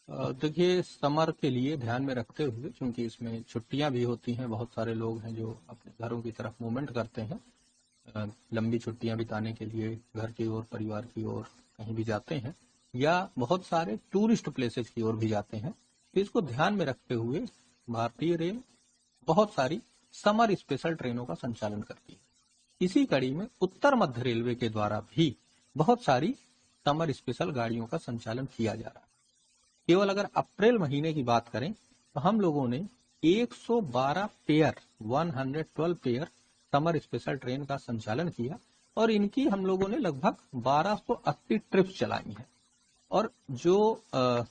देखिए समर के लिए ध्यान में रखते हुए, क्योंकि इसमें छुट्टियां भी होती हैं, बहुत सारे लोग हैं जो अपने घरों की तरफ मूवमेंट करते हैं, लंबी छुट्टियां बिताने के लिए घर की ओर, परिवार की ओर कहीं भी जाते हैं, या बहुत सारे टूरिस्ट प्लेसेस की ओर भी जाते हैं। तो इसको ध्यान में रखते हुए भारतीय रेल बहुत सारी समर स्पेशल ट्रेनों का संचालन करती है। इसी कड़ी में उत्तर मध्य रेलवे के द्वारा भी बहुत सारी समर स्पेशल गाड़ियों का संचालन किया जा रहा है। केवल अगर अप्रैल महीने की बात करें तो हम लोगों ने 112 pair 112 pair summer special train का संचालन किया, और इनकी हम लोगों ने लगभग 1280 ट्रिप्स चलाई हैं। और जो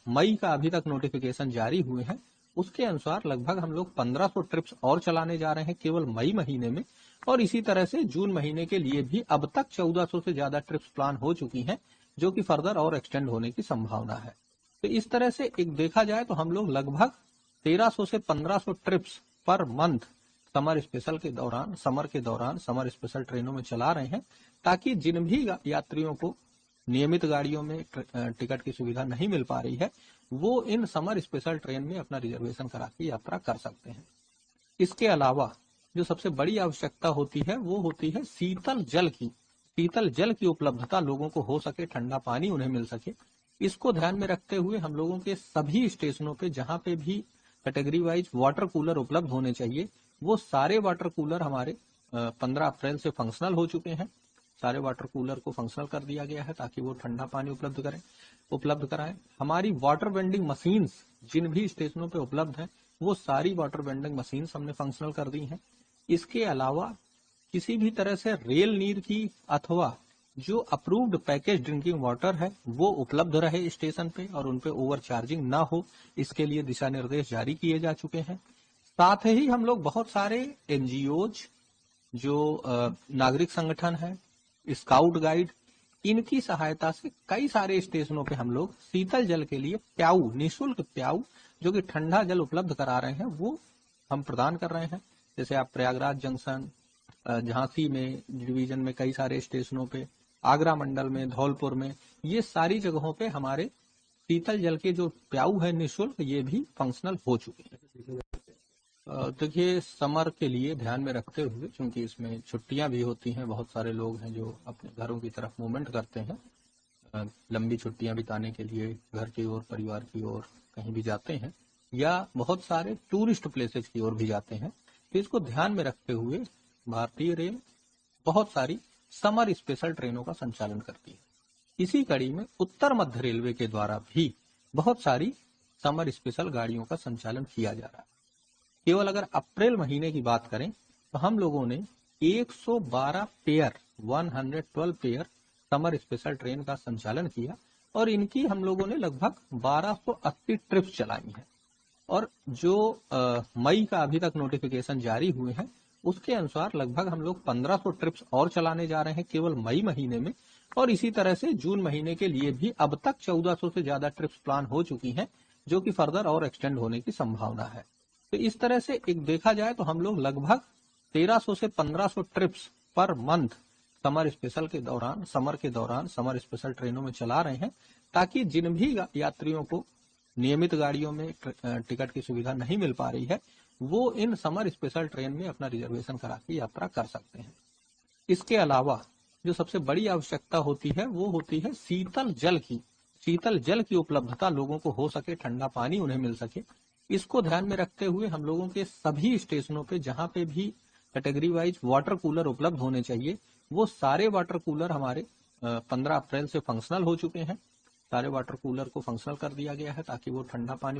मई का अभी तक नोटिफिकेशन जारी हुए हैं, उसके अनुसार लगभग हम लोग 1500 ट्रिप्स और चलाने जा रहे हैं केवल मई महीने में। और इसी तरह से जून महीने के लिए भी अब तक 1400 से ज्यादा ट्रिप्स प्लान हो चुकी हैं, जो कि फर्दर और एक्सटेंड होने की संभावना है। तो इस तरह से एक देखा जाए तो हम लोग लगभग 1300 से 1500 trips per month summer special के दौरान, समर स्पेशल ट्रेनों में चला रहे हैं, ताकि जिन भी यात्रियों को नियमित गाड़ियों में टिकट की सुविधा नहीं मिल पा रही है, वो इन समर स्पेशल ट्रेन में अपना रिजर्वेशन करा के यात्रा कर सकते हैं। इसके अलावा जो सबसे बड़ी आवश्यकता होती है वो होती है शीतल जल की उपलब्धता, लोगों को हो सके ठंडा पानी उन्हें मिल सके। इसको ध्यान में रखते हुए हम लोगों के सभी स्टेशनों पे जहां पे भी कैटेगरी वाइज वाटर कूलर उपलब्ध होने चाहिए, वो सारे वाटर कूलर हमारे 15 अप्रैल से फंक्शनल हो चुके हैं। सारे वाटर कूलर को फंक्शनल कर दिया गया है ताकि वो ठंडा पानी उपलब्ध कराएं। हमारी वाटर वेंडिंग मशीन्स जिन भी स्टेशनों पे उपलब्ध है, वो सारी वाटर वेंडिंग मशीन हमने फंक्शनल कर दी हैं। इसके अलावा किसी भी तरह से रेल नीर की अथवा जो अप्रूव्ड पैकेज ड्रिंकिंग वाटर है वो उपलब्ध रहे स्टेशन पे, और उन पे ओवर चार्जिंग ना हो, इसके लिए दिशा निर्देश जारी किए जा चुके हैं। साथ ही हम लोग बहुत सारे एनजीओज, जो नागरिक संगठन है, स्काउट गाइड, इनकी सहायता से कई सारे स्टेशनों पे हम लोग शीतल जल के लिए प्याऊ, निःशुल्क प्याऊ, जो कि ठंडा जल उपलब्ध करा रहे हैं, वो हम प्रदान कर रहे हैं। जैसे आप प्रयागराज जंक्शन, झांसी में डिवीजन में कई सारे स्टेशनों पे, आगरा मंडल में, धौलपुर में, ये सारी जगहों पे हमारे शीतल जल के जो प्याऊ है निःशुल्क, ये भी फंक्शनल हो चुके हैं। देखिए समर के लिए ध्यान में रखते हुए, क्योंकि इसमें छुट्टियां भी होती हैं, बहुत सारे लोग हैं जो अपने घरों की तरफ मूवमेंट करते हैं, लंबी छुट्टियां बिताने के लिए घर की ओर, परिवार की ओर कहीं भी जाते हैं, या बहुत सारे टूरिस्ट प्लेसेस की ओर भी जाते हैं। तो इसको ध्यान में रखते हुए भारतीय रेल बहुत सारी समर स्पेशल ट्रेनों का संचालन करती है। इसी कड़ी में उत्तर मध्य रेलवे के द्वारा भी बहुत सारी समर स्पेशल गाड़ियों का संचालन किया जा रहा है। केवल अगर अप्रैल महीने की बात करें तो हम लोगों ने 112 pair 112 pair summer special train का संचालन किया, और इनकी हम लोगों ने लगभग 1280 ट्रिप्स चलाई हैं। और जो मई का अभी तक नोटिफिकेशन जारी हुए हैं, उसके अनुसार लगभग हम लोग 1500 ट्रिप्स और चलाने जा रहे हैं केवल मई महीने में। और इसी तरह से जून महीने के लिए भी अब तक 1400 से ज्यादा ट्रिप्स प्लान हो चुकी हैं, जो कि फर्दर और एक्सटेंड होने की संभावना है। तो इस तरह से एक देखा जाए तो हम लोग लगभग 1300 से 1500 trips per month summer special के दौरान, समर स्पेशल ट्रेनों में चला रहे हैं, ताकि जिन भी यात्रियों को नियमित गाड़ियों में टिकट की सुविधा नहीं मिल पा रही है, वो इन समर स्पेशल ट्रेन में अपना रिजर्वेशन करा के यात्रा कर सकते हैं। इसके अलावा जो सबसे बड़ी आवश्यकता होती है वो होती है शीतल जल की उपलब्धता, लोगों को हो सके ठंडा पानी उन्हें मिल सके। इसको ध्यान में रखते हुए हम लोगों के सभी स्टेशनों पे जहां पे भी कैटेगरी वाइज वाटर कूलर उपलब्ध होने चाहिए, वो सारे वाटर कूलर हमारे 15 अप्रैल से फंक्शनल हो चुके हैं। सारे वाटर कूलर को फंक्शनल कर दिया गया है ताकि वो ठंडा पानी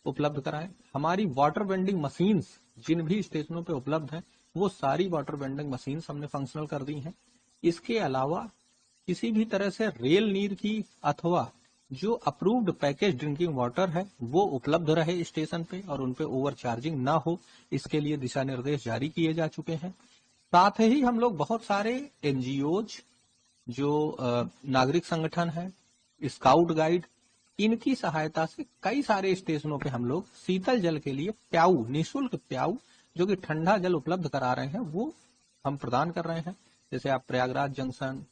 उपलब्ध कराएं। हमारी वाटर वेंडिंग मशीन्स जिन भी स्टेशनों पे उपलब्ध है, वो सारी वाटर वेंडिंग मशीन हमने फंक्शनल कर दी हैं। इसके अलावा किसी भी तरह से रेल नीर की अथवा जो अप्रूव्ड पैकेज ड्रिंकिंग वाटर है वो उपलब्ध रहे स्टेशन पे, और उन पे ओवर चार्जिंग ना हो, इसके लिए दिशा निर्देश जारी किए जा चुके हैं। साथ ही हम लोग बहुत सारे एनजीओज, जो नागरिक संगठन है, स्काउट गाइड, इनकी सहायता से कई सारे स्टेशनों पे हम लोग शीतल जल के लिए प्याऊ, निःशुल्क प्याऊ, जो कि ठंडा जल उपलब्ध करा रहे हैं, वो हम प्रदान कर रहे हैं। जैसे आप प्रयागराज जंक्शन,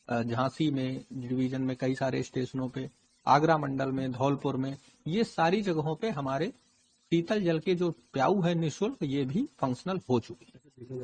झांसी में डिवीजन में कई सारे स्टेशनों पे, आगरा मंडल में, धौलपुर में, ये सारी जगहों पे हमारे शीतल जल के जो प्याऊ है निःशुल्क, ये भी फंक्शनल हो चुके हैं।